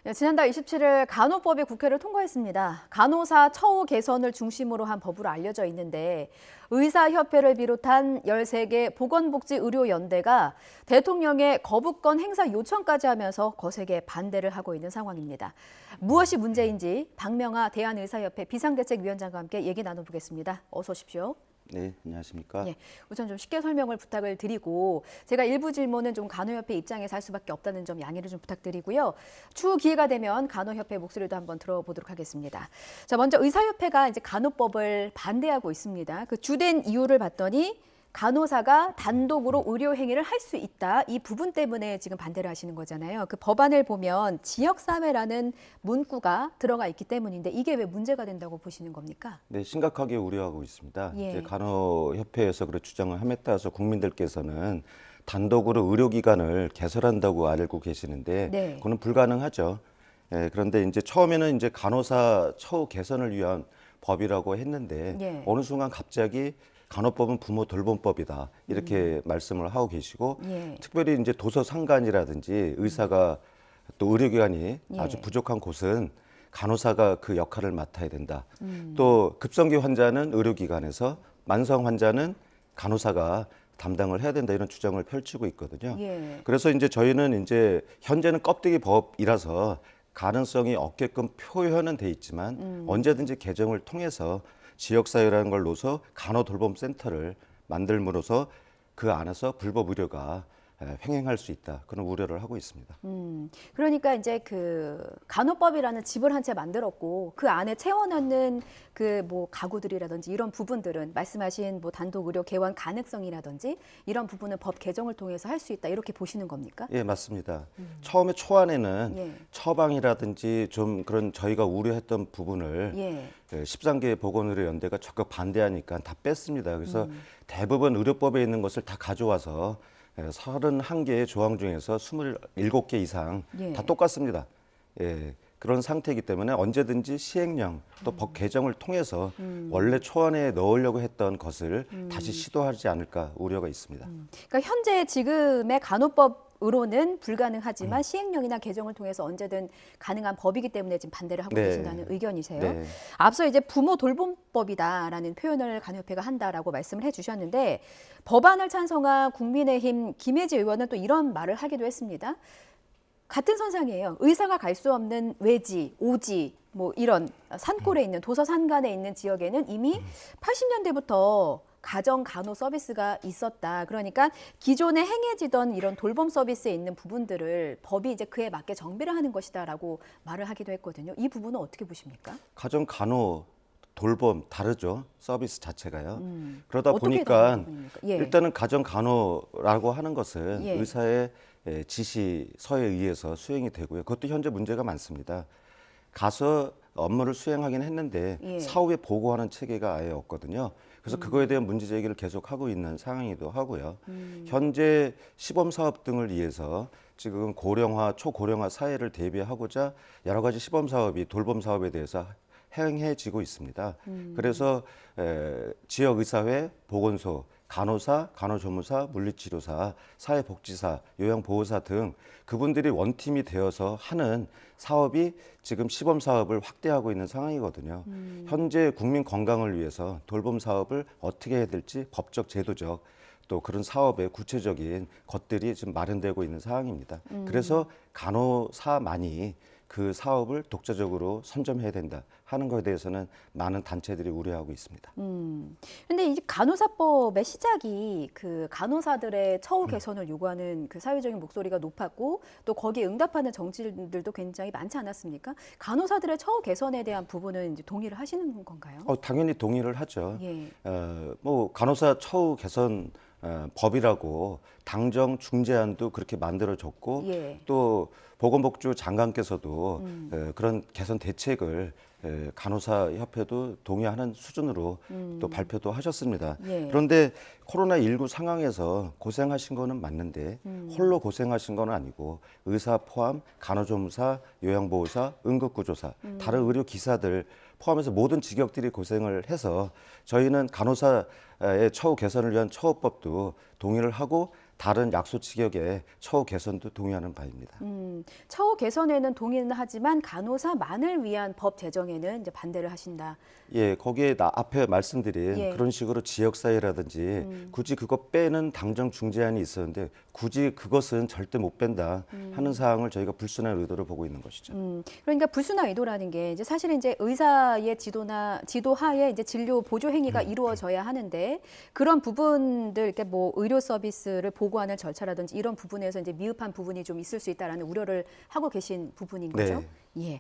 네, 지난달 27일 간호법이 국회를 통과했습니다. 간호사 처우 개선을 중심으로 한 법으로 알려져 있는데 의사협회를 비롯한 13개 보건복지의료연대가 대통령의 거부권 행사 요청까지 하면서 거세게 반대를 하고 있는 상황입니다. 무엇이 문제인지 박명아 대한의사협회 비상대책위원장과 함께 얘기 나눠보겠습니다. 어서 오십시오. 네, 안녕하십니까. 예, 우선 좀 쉽게 설명을 부탁을 드리고 제가 일부 질문은 좀 간호협회 입장에서 할 수밖에 없다는 점 양해를 좀 부탁드리고요. 추후 기회가 되면 간호협회 목소리도 한번 들어보도록 하겠습니다. 자, 먼저 의사협회가 이제 간호법을 반대하고 있습니다. 그 주된 이유를 봤더니 간호사가 단독으로 의료 행위를 할 수 있다. 이 부분 때문에 지금 반대를 하시는 거잖아요. 그 법안을 보면 지역사회라는 문구가 들어가 있기 때문인데 이게 왜 문제가 된다고 보시는 겁니까? 네, 심각하게 우려하고 있습니다. 예. 이제 간호협회에서 그런 주장을 함에 따라서 국민들께서는 단독으로 의료기관을 개설한다고 알고 계시는데 네. 그거는 불가능하죠. 예, 그런데 이제 처음에는 이제 간호사 처우 개선을 위한 법이라고 했는데 예. 어느 순간 갑자기 간호법은 부모 돌봄법이다 이렇게 말씀을 하고 계시고 예. 특별히 이제 도서 상관이라든지 의사가 또 의료기관이 예. 아주 부족한 곳은 간호사가 그 역할을 맡아야 된다. 또 급성기 환자는 의료기관에서 만성 환자는 간호사가 담당을 해야 된다 이런 주장을 펼치고 있거든요. 예. 그래서 이제 저희는 이제 현재는 껍데기 법이라서 가능성이 없게끔 표현은 돼 있지만 언제든지 개정을 통해서 지역사회라는 걸 놓아서 간호돌봄센터를 만들므로써 그 안에서 불법 의료가 횡행할 수 있다. 그런 우려를 하고 있습니다. 그러니까 이제 그 간호법이라는 집을 한 채 만들었고 그 안에 채워넣는 그 뭐 가구들이라든지 이런 부분들은 말씀하신 뭐 단독 의료 개원 가능성이라든지 이런 부분은 법 개정을 통해서 할 수 있다 이렇게 보시는 겁니까? 예, 맞습니다. 처음에 초안에는 예. 처방이라든지 좀 그런 저희가 우려했던 부분을 예. 13개 보건의료연대가 적극 반대하니까 다 뺐습니다. 그래서 대부분 의료법에 있는 것을 다 가져와서 31개의 조항 중에서 27개 이상 예. 다 똑같습니다. 예, 그런 상태이기 때문에 언제든지 시행령 또 법 개정을 통해서 원래 초안에 넣으려고 했던 것을 다시 시도하지 않을까 우려가 있습니다. 그러니까 현재 지금의 간호법으로는 불가능하지만 시행령이나 개정을 통해서 언제든 가능한 법이기 때문에 지금 반대를 하고 네. 계신다는 의견이세요. 네. 앞서 이제 부모 돌봄법이다라는 표현을 간호협회가 한다라고 말씀을 해주셨는데 법안을 찬성한 국민의힘 김혜지 의원은 또 이런 말을 하기도 했습니다. 같은 선상이에요. 의사가 갈 수 없는 외지, 오지, 뭐 이런 산골에 있는 도서 산간에 있는 지역에는 이미 80년대부터 가정 간호 서비스가 있었다. 그러니까 기존에 행해지던 이런 돌봄 서비스에 있는 부분들을 법이 이제 그에 맞게 정비를 하는 것이다라고 말을 하기도 했거든요. 이 부분은 어떻게 보십니까? 가정 간호 돌봄 다르죠. 서비스 자체가요. 그러다 어떻게 보니까 다른 부분입니까? 예. 일단은 가정 간호라고 하는 것은 예. 의사의 지시서에 의해서 수행이 되고요. 그것도 현재 문제가 많습니다. 가서 업무를 수행하긴 했는데 예. 사후에 보고하는 체계가 아예 없거든요. 그래서 그거에 대한 문제 제기를 계속하고 있는 상황이기도 하고요. 현재 시범 사업 등을 위해서 지금 고령화, 초고령화 사회를 대비하고자 여러 가지 시범 사업이 돌봄 사업에 대해서 행해지고 있습니다. 그래서 지역의사회, 보건소, 간호사, 간호조무사, 물리치료사, 사회복지사, 요양보호사 등 그분들이 원팀이 되어서 하는 사업이 지금 시범 사업을 확대하고 있는 상황이거든요. 현재 국민 건강을 위해서 돌봄 사업을 어떻게 해야 될지 법적, 제도적 또 그런 사업의 구체적인 것들이 지금 마련되고 있는 상황입니다. 그래서 간호사만이 그 사업을 독자적으로 선점해야 된다 하는 것에 대해서는 많은 단체들이 우려하고 있습니다. 근데 이 간호사법의 시작이 그 간호사들의 처우 개선을 요구하는 그 사회적인 목소리가 높았고 또 거기에 응답하는 정치인들도 굉장히 많지 않았습니까? 간호사들의 처우 개선에 대한 부분은 이제 동의를 하시는 건가요? 당연히 동의를 하죠. 예. 뭐 간호사 처우 개선 법이라고 당정 중재안도 그렇게 만들어졌고 예. 또 보건복지부 장관께서도 그런 개선 대책을 간호사 협회도 동의하는 수준으로 또 발표도 하셨습니다. 예. 그런데 코로나19 상황에서 고생하신 거는 맞는데 홀로 고생하신 건 아니고 의사 포함 간호조무사, 요양보호사, 응급구조사, 다른 의료 기사들 포함해서 모든 직역들이 고생을 해서 저희는 간호사의 처우 개선을 위한 처우법도 동의를 하고 다른 약소 직역의 처우 개선도 동의하는 바입니다. 처우 개선에는 동의는 하지만 간호사만을 위한 법 제정에는 이제 반대를 하신다. 예, 거기에 앞에 말씀드린 예. 그런 식으로 지역사회라든지 굳이 그거 빼는 당정 중재안이 있었는데 굳이 그것은 절대 못 뺀다 하는 사항을 저희가 불순한 의도를 보고 있는 것이죠. 그러니까 불순한 의도라는 게 이제 사실은 이제 의사의 지도하에 이제 진료 보조 행위가 이루어져야 하는데 그런 부분들 이렇게 뭐 의료 서비스를 보고하는 절차라든지 이런 부분에서 이제 미흡한 부분이 좀 있을 수 있다라는 우려를 하고 계신 부분인 거죠. 예.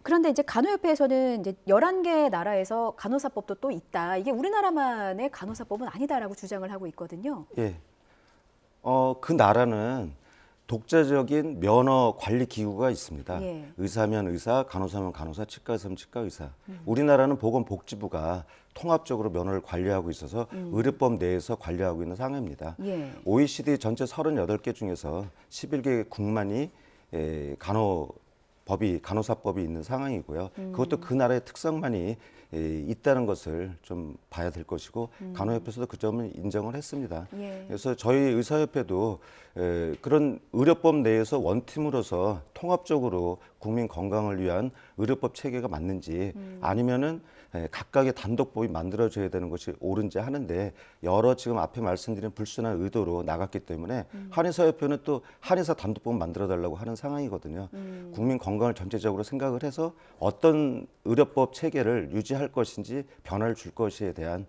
그런데 이제 간호협회에서는 이제 11개 나라에서 간호사법도 또 있다. 이게 우리나라만의 간호사법은 아니다라고 주장을 하고 있거든요. 예. 그 나라는 독자적인 면허 관리 기구가 있습니다. 예. 의사면 의사, 간호사면 간호사, 치과의사면 치과의사. 우리나라는 보건복지부가 통합적으로 면허를 관리하고 있어서 의료법 내에서 관리하고 있는 상황입니다. 예. OECD 전체 38개 중에서 11개 국만이 간호사법이 있는 상황이고요. 그것도 그 나라의 특성만이 있다는 것을 좀 봐야 될 것이고 간호협회에서도 그 점을 인정을 했습니다. 예. 그래서 저희 의사협회도 그런 의료법 내에서 원팀으로서 통합적으로 국민 건강을 위한 의료법 체계가 맞는지 아니면은 각각의 단독법이 만들어져야 되는 것이 옳은지 하는데 여러 지금 앞에 말씀드린 불순한 의도로 나갔기 때문에 한의사협회는 또 한의사 단독법 만들어달라고 하는 상황이거든요. 국민 건강을 전체적으로 생각을 해서 어떤 의료법 체계를 유지할 것인지 변화를 줄 것에 대한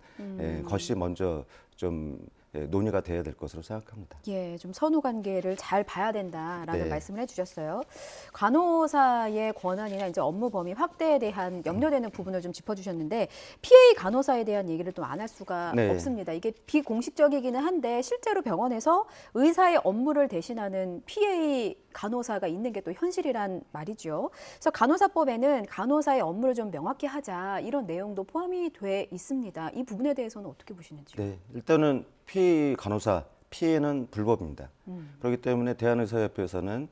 것이 먼저 좀 논의가 돼야 될 것으로 생각합니다. 예, 좀 선후 관계를 잘 봐야 된다라는 네. 말씀을 해주셨어요. 간호사의 권한이나 이제 업무 범위 확대에 대한 염려되는 부분을 좀 짚어주셨는데 PA 간호사에 대한 얘기를 또 안 할 수가 네. 없습니다. 이게 비공식적이기는 한데 실제로 병원에서 의사의 업무를 대신하는 PA 간호사가 있는 게 또 현실이란 말이죠. 그래서 간호사법에는 간호사의 업무를 좀 명확히 하자 이런 내용도 포함이 돼 있습니다. 이 부분에 대해서는 어떻게 보시는지요? 네, 일단은 PA 간호사, 피해는 불법입니다. 그렇기 때문에 대한의사협회에서는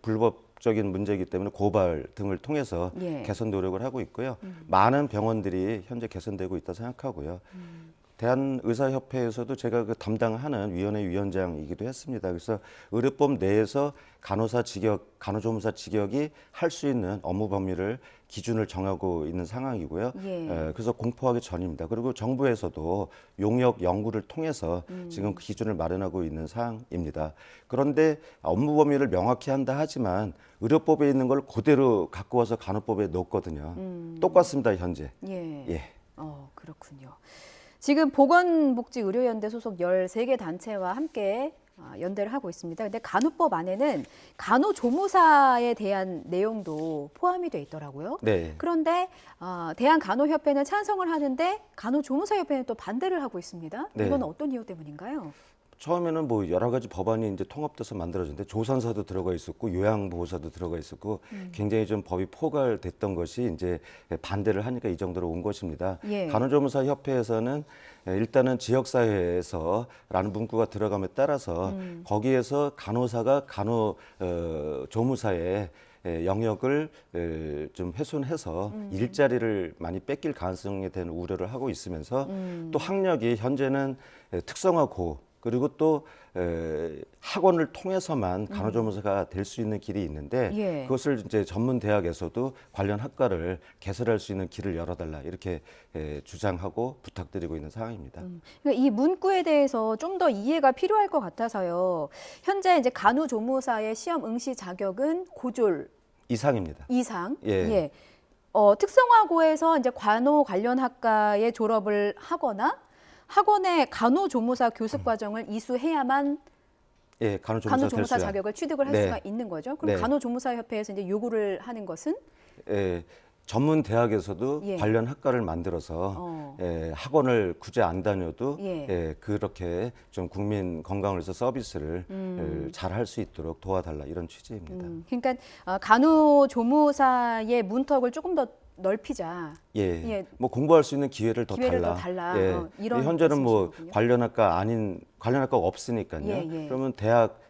불법적인 문제이기 때문에 고발 등을 통해서 예. 개선 노력을 하고 있고요. 많은 병원들이 현재 개선되고 있다 생각하고요. 대한의사협회에서도 제가 그 담당하는 위원회 위원장이기도 했습니다. 그래서 의료법 내에서 간호사 직역, 간호조무사 직역이 할 수 있는 업무 범위를 기준을 정하고 있는 상황이고요. 예. 그래서 공포하기 전입니다. 그리고 정부에서도 용역 연구를 통해서 지금 그 기준을 마련하고 있는 사항입니다. 그런데 업무 범위를 명확히 한다 하지만 의료법에 있는 걸 그대로 갖고 와서 간호법에 넣었거든요. 똑같습니다, 현재. 예. 예. 그렇군요. 지금 보건복지의료연대 소속 13개 단체와 함께 연대를 하고 있습니다. 근데 간호법 안에는 간호조무사에 대한 내용도 포함이 돼 있더라고요. 네. 그런데 대한간호협회는 찬성을 하는데 간호조무사협회는 또 반대를 하고 있습니다. 네. 이건 어떤 이유 때문인가요? 처음에는 뭐 여러 가지 법안이 이제 통합돼서 만들어졌는데 조산사도 들어가 있었고 요양보호사도 들어가 있었고 굉장히 좀 법이 포괄됐던 것이 이제 반대를 하니까 이 정도로 온 것입니다. 예. 간호조무사 협회에서는 일단은 지역사회에서라는 문구가 들어감에 따라서 거기에서 간호사가 조무사의 영역을 좀 훼손해서 일자리를 많이 뺏길 가능성에 대한 우려를 하고 있으면서 또 학력이 현재는 특성화고 그리고 또 학원을 통해서만 간호조무사가 될 수 있는 길이 있는데 예. 그것을 이제 전문 대학에서도 관련 학과를 개설할 수 있는 길을 열어달라 이렇게 주장하고 부탁드리고 있는 상황입니다. 그러니까 이 문구에 대해서 좀 더 이해가 필요할 것 같아서요. 현재 이제 간호조무사의 시험 응시 자격은 고졸 이상입니다. 이상. 예. 특성화고에서 이제 간호 관련 학과에 졸업을 하거나 학원의 간호조무사 교습 과정을 이수해야만 예, 간호조무사 간호조무사 될 수야. 자격을 취득을 할 네. 수가 있는 거죠. 그럼 네. 간호조무사협회에서 이제 요구를 하는 것은 전문 대학에서도 예. 관련 학과를 만들어서 학원을 굳이 안 다녀도 예. 그렇게 좀 국민 건강을 위해서 서비스를 잘 할 수 있도록 도와달라 이런 취지입니다. 그러니까 간호조무사의 문턱을 조금 더 넓히자. 예. 예. 뭐 공부할 수 있는 기회를 더 기회를 달라. 더 달라. 예. 이런 현재는 뭐 말씀이시군요. 관련 학과가 없으니까요. 예, 예. 그러면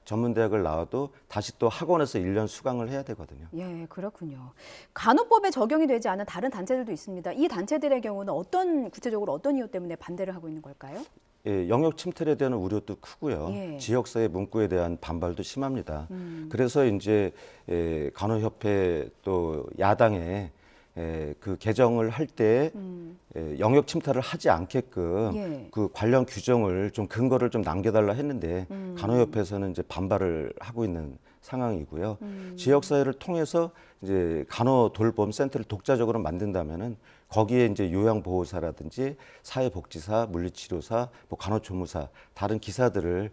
전문 대학을 나와도 다시 또 학원에서 1년 수강을 해야 되거든요. 예, 그렇군요. 간호법에 적용이 되지 않은 다른 단체들도 있습니다. 이 단체들의 경우는 구체적으로 어떤 이유 때문에 반대를 하고 있는 걸까요? 예, 영역 침탈에 대한 우려도 크고요. 예. 지역사회 문구에 대한 반발도 심합니다. 그래서 이제 간호협회 또 야당에 그 개정을 할 때 영역 침탈을 하지 않게끔 예. 그 관련 규정을 좀 근거를 좀 남겨달라 했는데 간호협회에서는 이제 반발을 하고 있는 상황이고요. 지역사회를 통해서 이제 간호돌봄 센터를 독자적으로 만든다면은 거기에 이제 요양보호사라든지 사회복지사, 물리치료사, 뭐 간호조무사, 다른 기사들을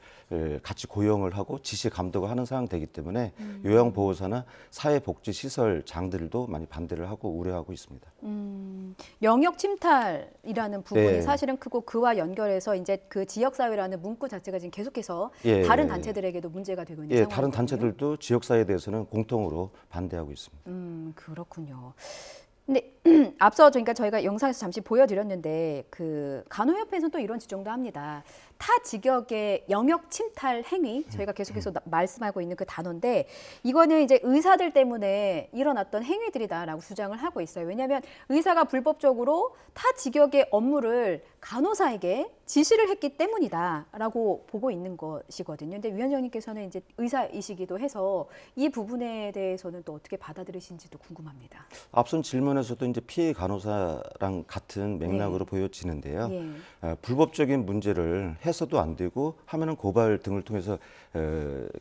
같이 고용을 하고 지시 감독을 하는 상황이 되기 때문에 요양보호사나 사회복지시설장들도 많이 반대를 하고 우려하고 있습니다. 영역 침탈이라는 부분이 네. 사실은 크고 그와 연결해서 이제 그 지역사회라는 문구 자체가 지금 계속해서 예. 다른 단체들에게도 문제가 되고 있는 예, 상황이거든요. 다른 단체들도 지역사회에 대해서는 공통으로 반대하고 있습니다. 그렇군요. 근데 앞서 그러니까 저희가 영상에서 잠시 보여드렸는데 그 간호협회에서는 또 이런 지적도 합니다. 타 직역의 영역 침탈 행위 저희가 계속해서 말씀하고 있는 그 단어인데 이거는 이제 의사들 때문에 일어났던 행위들이다라고 주장을 하고 있어요. 왜냐하면 의사가 불법적으로 타 직역의 업무를 간호사에게 지시를 했기 때문이다라고 보고 있는 것이거든요. 근데 위원장님께서는 이제 의사이시기도 해서 이 부분에 대해서는 또 어떻게 받아들이시는지도 궁금합니다. 앞선 질문에서도 이제 피해 간호사랑 같은 맥락으로 네. 보여지는데요. 예. 불법적인 문제를 해서도 안 되고 하면은 고발 등을 통해서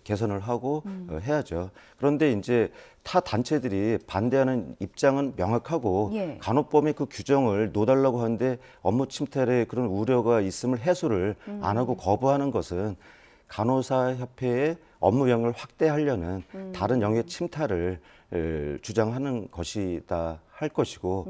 개선을 하고 해야죠. 그런데 이제 타 단체들이 반대하는 입장은 명확하고 예. 간호법의 그 규정을 놓달라고 하는데 업무 침탈의 그런 우려가 있음을 해소를 안 하고 거부하는 것은 간호사협회의 업무 영역을 확대하려는 다른 영역 침탈을 주장하는 것이다 할 것이고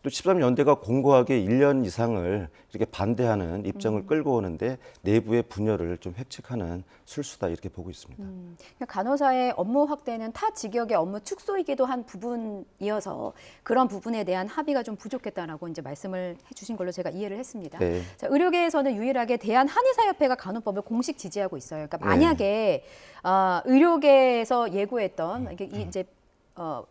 또 13연대가 공고하게 1년 이상을 이렇게 반대하는 입장을 끌고 오는데 내부의 분열을 좀 획책하는 술수다 이렇게 보고 있습니다. 그러니까 간호사의 업무 확대는 타 직역의 업무 축소이기도 한 부분이어서 그런 부분에 대한 합의가 좀 부족했다라고 이제 말씀을 해주신 걸로 제가 이해를 했습니다. 네. 자, 의료계에서는 유일하게 대한한의사협회가 간호법을 공식 지지하고 있어요. 그러니까 만약에 의료계에서 예고했던 이게 이제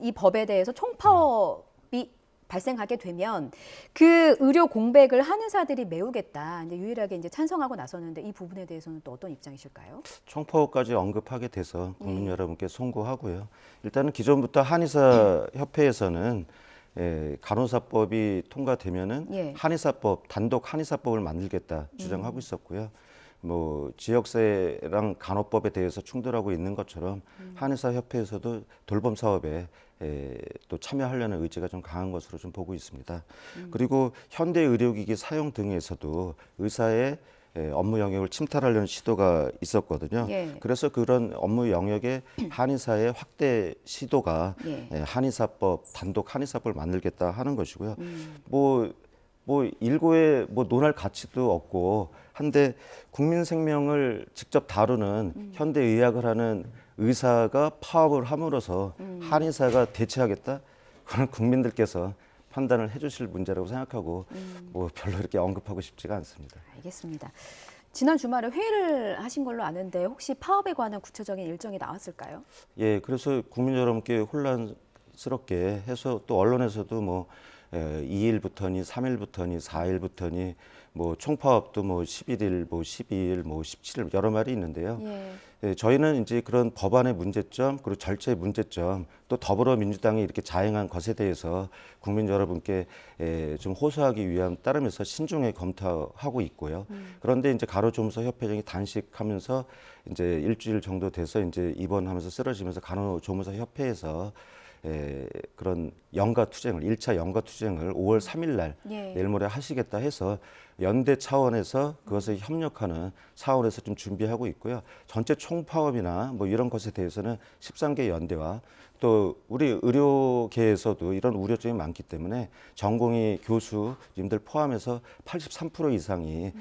이 법에 대해서 총파업이 발생하게 되면 그 의료 공백을 한의사들이 메우겠다. 이제 유일하게 이제 찬성하고 나섰는데 이 부분에 대해서는 또 어떤 입장이실까요? 총파업까지 언급하게 돼서 국민 여러분께 송구하고요. 일단은 기존부터 한의사 협회에서는 간호사법이 통과되면은 예. 한의사법 단독 한의사법을 만들겠다 주장하고 있었고요. 뭐 지역사회랑 간호법에 대해서 충돌하고 있는 것처럼 한의사 협회에서도 돌봄 사업에 또 참여하려는 의지가 좀 강한 것으로 좀 보고 있습니다. 그리고 현대 의료기기 사용 등에서도 의사의 업무 영역을 침탈하려는 시도가 있었거든요. 예. 그래서 그런 업무 영역의 한의사의 확대 시도가 예. 한의사법 단독 한의사법을 만들겠다 하는 것이고요. 뭐 일고에 뭐 논할 가치도 없고 한데 국민 생명을 직접 다루는 현대 의학을 하는 의사가 파업을 함으로써 한의사가 대체하겠다? 그건 국민들께서 판단을 해주실 문제라고 생각하고 뭐 별로 이렇게 언급하고 싶지가 않습니다. 알겠습니다. 지난 주말에 회의를 하신 걸로 아는데 혹시 파업에 관한 구체적인 일정이 나왔을까요? 예, 그래서 국민 여러분께 혼란스럽게 해서 또 언론에서도 뭐 2일부터니 3일부터니 4일부터니 뭐 총파업도 뭐 11일, 뭐 12일, 뭐 17일 여러 말이 있는데요. 예. 저희는 이제 그런 법안의 문제점 그리고 절차의 문제점 또 더불어민주당이 이렇게 자행한 것에 대해서 국민 여러분께 좀 호소하기 위함 따르면서 신중하게 검토하고 있고요. 그런데 이제 간호조무사 협회장이 단식하면서 이제 일주일 정도 돼서 이제 입원하면서 쓰러지면서 간호조무사 협회에서 그런 연가 투쟁을 1차 연가 투쟁을 5월 3일 날 예. 내일 모레 하시겠다 해서 연대 차원에서 그것을 협력하는 차원에서 좀 준비하고 있고요. 전체 총파업이나 뭐 이런 것에 대해서는 13개 연대와 또 우리 의료계에서도 이런 우려점이 많기 때문에 전공의 교수님들 포함해서 83% 이상이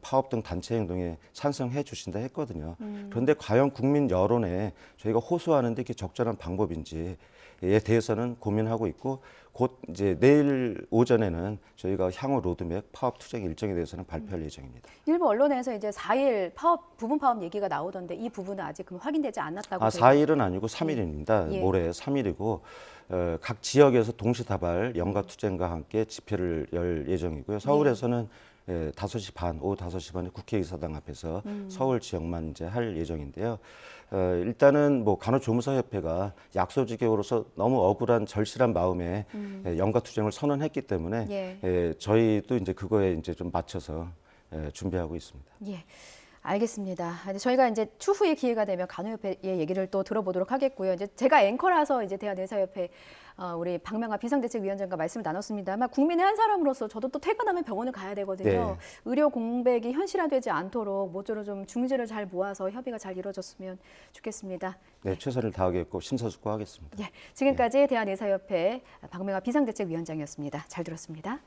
파업 등 단체 행동에 찬성해 주신다 했거든요. 그런데 과연 국민 여론에 저희가 호소하는데 이게 적절한 방법인지에 대해서는 고민하고 있고 곧 이제 내일 오전에는 저희가 향후 로드맵 파업 투쟁 일정에 대해서는 발표할 예정입니다. 일부 언론에서 이제 4일 파업 부분 파업 얘기가 나오던데 이 부분은 아직 확인되지 않았다고. 4일은 아니고 3일입니다. 예. 모레 3일이고 각 지역에서 동시다발 연가 투쟁과 함께 집회를 열 예정이고요. 서울에서는 5시 반, 오후 5시 반에 국회의사당 앞에서 서울 지역만 이제 할 예정인데요. 일단은 뭐 간호조무사협회가 약소지객으로서 너무 억울한 절실한 마음에 영가투쟁을 선언했기 때문에 저희도 이제 그거에 이제 좀 맞춰서 준비하고 있습니다. 예. 알겠습니다. 저희가 이제 추후에 기회가 되면 간호협회의 얘기를 또 들어보도록 하겠고요. 이제 제가 앵커라서 이제 대한의사협회 우리 박명아 비상대책위원장과 말씀을 나눴습니다만 국민의 한 사람으로서 저도 또 퇴근하면 병원을 가야 되거든요. 네. 의료 공백이 현실화되지 않도록 모쪼록 좀 중지를 잘 모아서 협의가 잘 이루어졌으면 좋겠습니다. 네, 최선을 다하겠고 심사숙고하겠습니다. 예, 지금까지 대한의사협회 박명아 비상대책위원장이었습니다. 잘 들었습니다.